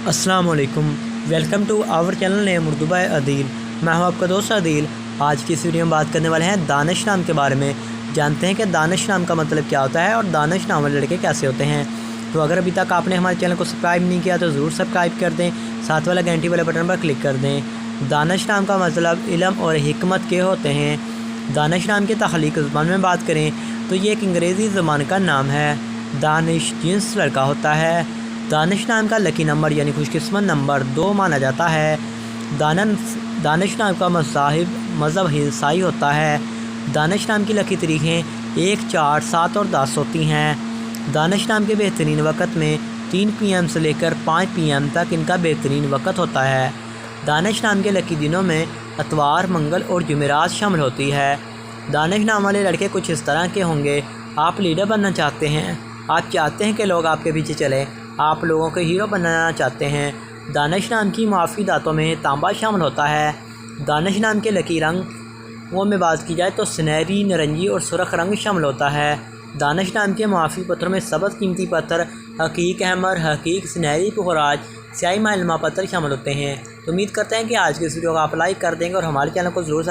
अस्सलाम वालेकुम। Welcome to our channel name Urdu by Adeel. मैं हूं आपका दोस्त अदील। आज की इस वीडियो में बात करने वाले हैं दानिश नाम के बारे में। जानते हैं कि दानिश नाम का मतलब क्या होता है और दानिश नाम वाले लड़के कैसे होते हैं। तो अगर अभी तक आपने हमारे चैनल को सब्सक्राइब नहीं किया तो ज़रूर सब्सक्राइब कर दें, साथ वाला घंटी वाले बटन पर क्लिक कर दें। दानिश नाम का मतलब इल्म और हिकमत के होते हैं। दानिश नाम की तख्लीक ज़बान में बात करें तो ये एक अंग्रेज़ी ज़बान का नाम है। दानिश जिन्स लड़का होता है। दानिश नाम का लकी नंबर यानी खुशकिस्मत नंबर 2 माना जाता है। दानिश नाम का मज़हब ईसाई होता है। दानिश नाम की लकी तारीखें 1, 4, 7 और 10 होती हैं। दानिश नाम के बेहतरीन वक़्त में 3 PM से लेकर 5 PM तक इनका बेहतरीन वक़्त होता है। दानिश नाम के लकी दिनों में इतवार, मंगल और जुमेरात शामिल होती है। दानिश नाम वाले लड़के कुछ इस तरह के होंगे। आप लीडर बनना चाहते हैं, आप चाहते हैं कि लोग आपके पीछे चलें, आप लोगों के हीरो बनना चाहते हैं। दानिश नाम की माफ़ी दातों में तांबा शामिल होता है। दानिश नाम के लकी रंगों में बात की जाए तो सुनहरी, नारंगी और सुर्ख रंग शामिल होता है। दानिश नाम के माफ़ी पत्रों में सबज कीमती पत्थर, हकीक अहमर, हकीक, सुनहरी पुखराज, स्याही माइलमा पत्थर शामिल होते हैं। तो उम्मीद करते हैं कि आज के इस वीडियो को आप लाइक कर देंगे और हमारे चैनल को ज़रूर